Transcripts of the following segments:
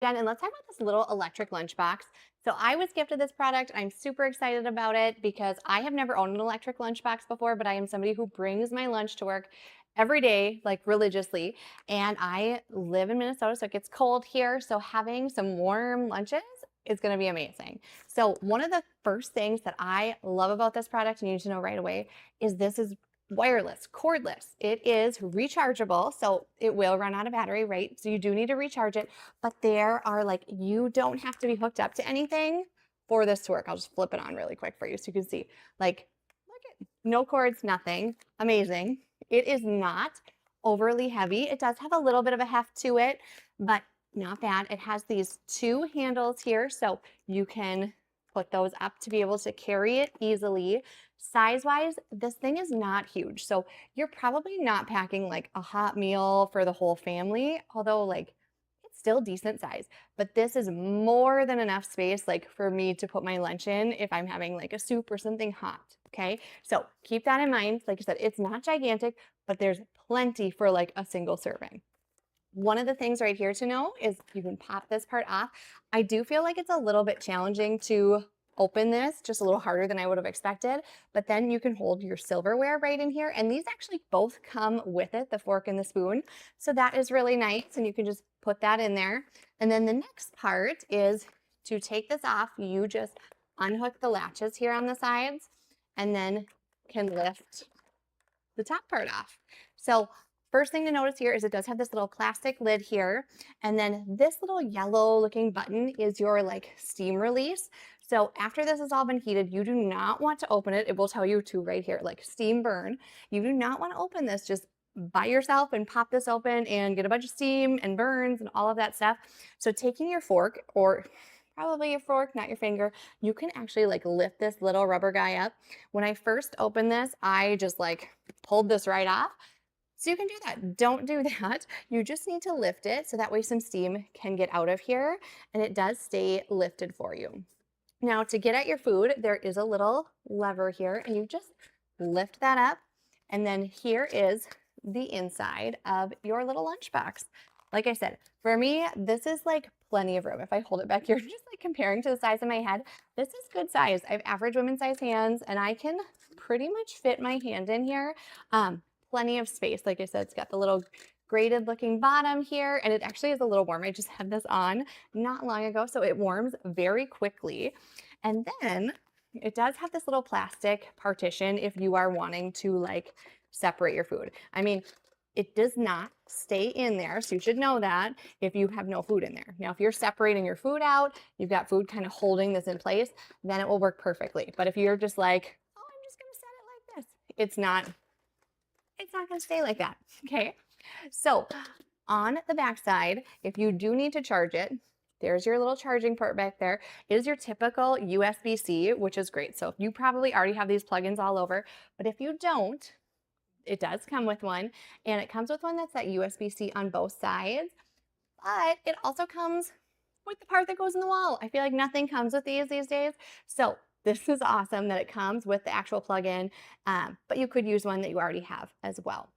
Jen, and let's talk about this little electric lunchbox. So I was gifted this product. I'm super excited about it because I have never owned an electric lunchbox before, but I am somebody who brings my lunch to work every day, like religiously. And I live in Minnesota, so it gets cold here. So having some warm lunches is going to be amazing. So one of the first things that I love about this product, and you need to know right away, is this is wireless, cordless. It is rechargeable, so it will run out of battery, right? So you do need to recharge it, but there are like, you don't have to be hooked up to anything for this to work. I'll just flip it on really quick for you so you can see. Like, look at no cords, nothing. Amazing. It is not overly heavy. It does have a little bit of a heft to it, but not bad. It has these two handles here, so you can put those up to be able to carry it easily. Size-wise, this thing is not huge. So you're probably not packing like a hot meal for the whole family, although like it's still decent size. But this is more than enough space like for me to put my lunch in if I'm having like a soup or something hot. Okay, so keep that in mind. Like I said, it's not gigantic, but there's plenty for like a single serving. One of the things right here to know is you can pop this part off. I do feel like it's a little bit challenging to open this, just a little harder than I would have expected, but then you can hold your silverware right in here. And these actually both come with it, the fork and the spoon. So that is really nice. And you can just put that in there. And then the next part is to take this off. You just unhook the latches here on the sides and then can lift the top part off. So first thing to notice here is it does have this little plastic lid here. And then this little yellow looking button is your like steam release. So after this has all been heated, you do not want to open it. It will tell you to right here, like steam burn. You do not want to open this just by yourself and pop this open and get a bunch of steam and burns and all of that stuff. So taking your fork, or probably a fork, not your finger, you can actually like lift this little rubber guy up. When I first opened this, I just like pulled this right off. So you can do that. Don't do that. You just need to lift it so that way some steam can get out of here and it does stay lifted for you. Now to get at your food, there is a little lever here and you just lift that up. And then here is the inside of your little lunchbox. Like I said, for me, this is like plenty of room. If I hold it back here, just like comparing to the size of my head, this is good size. I have average women's size hands and I can pretty much fit my hand in here. Plenty of space. Like I said, it's got the little grated looking bottom here, and it actually is a little warm. I just had this on not long ago, so it warms very quickly. And then it does have this little plastic partition if you are wanting to like separate your food. I mean, it does not stay in there, so you should know that if you have no food in there. Now, if you're separating your food out, you've got food kind of holding this in place, then it will work perfectly. But if you're just like, oh, I'm just gonna set it like this, it's not going to stay like that. Okay. So on the back side, if you do need to charge it, there's your little charging port back there. It is your typical USB-C, which is great. So you probably already have these plugins all over, but if you don't, it does come with one, and it comes with one that's that USB-C on both sides, but it also comes with the part that goes in the wall. I feel like nothing comes with these days. So this is awesome that it comes with the actual plug-in, but you could use one that you already have as well.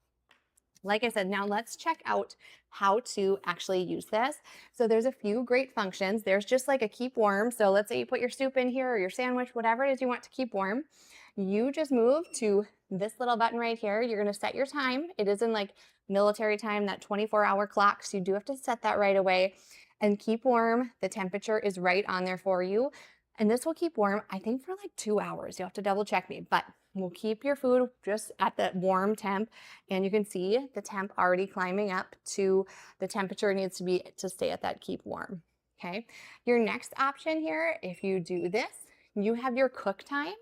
Like I said, now let's check out how to actually use this. So there's a few great functions. There's just like a keep warm. So let's say you put your soup in here or your sandwich, whatever it is you want to keep warm. You just move to this little button right here. You're going to set your time. It is in like military time, that 24-hour clock. So you do have to set that right away and keep warm. The temperature is right on there for you. And this will keep warm, I think, for like 2 hours. You'll have to double check me, but we'll keep your food just at the warm temp. And you can see the temp already climbing up to the temperature it needs to be to stay at that keep warm. Okay. Your next option here, if you do this, you have your cook time.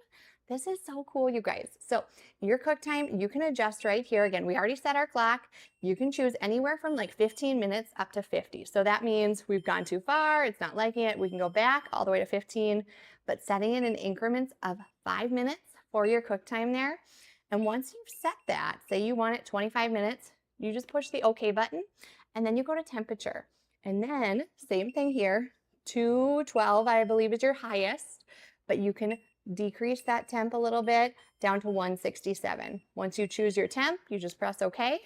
This is so cool, you guys. So your cook time, you can adjust right here. Again, we already set our clock. You can choose anywhere from like 15 minutes up to 50. So that means we've gone too far, it's not liking it. We can go back all the way to 15, but setting it in increments of 5 minutes for your cook time there. And once you've set that, say you want it 25 minutes, you just push the OK button and then you go to temperature. And then same thing here, 212, I believe is your highest, but you can decrease that temp a little bit down to 167. Once you choose your temp, you just press OK,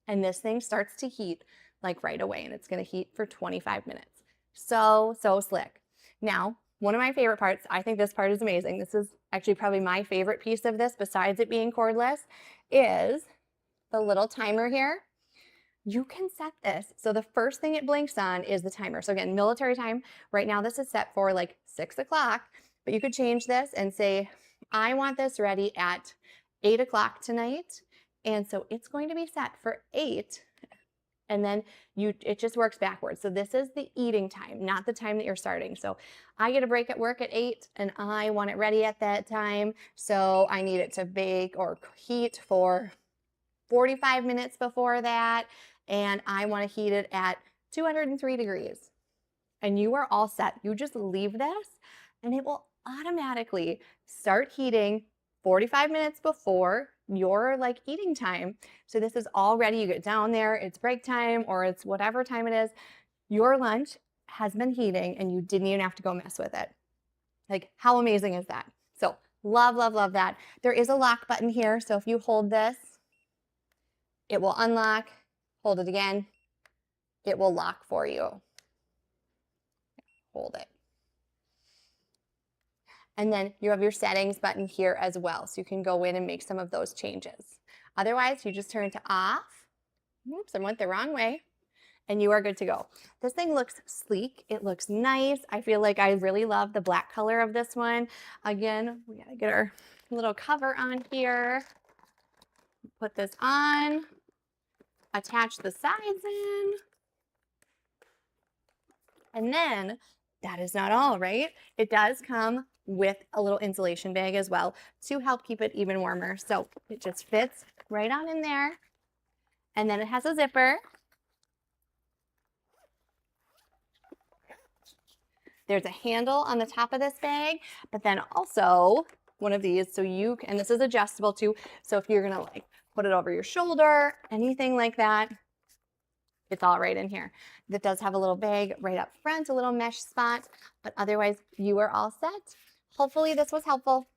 and this thing starts to heat like right away, and it's going to heat for 25 minutes. So slick. Now, one of my favorite parts, I think this part is amazing. This is actually probably my favorite piece of this, besides it being cordless, is the little timer here. You can set this. So the first thing it blinks on is the timer. So again, military time. Right now, this is set for like 6 o'clock, but you could change this and say, I want this ready at 8 o'clock tonight. And so it's going to be set for 8. And then it just works backwards. So this is the eating time, not the time that you're starting. So I get a break at work at 8 and I want it ready at that time. So I need it to bake or heat for 45 minutes before that. And I want to heat it at 203 degrees. And you are all set. You just leave this and it will automatically start heating 45 minutes before your like eating time. So this is all ready. You get down there, it's break time or it's whatever time it is. Your lunch has been heating and you didn't even have to go mess with it. Like, how amazing is that? So love, love, love that. There is a lock button here. So if you hold this, it will unlock. Hold it again. It will lock for you. Hold it. And then you have your settings button here as well. So you can go in and make some of those changes. Otherwise, you just turn it to off. Oops, I went the wrong way. And you are good to go. This thing looks sleek. It looks nice. I feel like I really love the black color of this one. Again, we gotta get our little cover on here. Put this on. Attach the sides in. And then that is not all, right? It does come with a little insulation bag as well to help keep it even warmer. So it just fits right on in there. And then it has a zipper. There's a handle on the top of this bag, but then also one of these, so you can, and this is adjustable too. So if you're gonna like put it over your shoulder, anything like that, it's all right in here. That does have a little bag right up front, a little mesh spot, but otherwise you are all set. Hopefully this was helpful.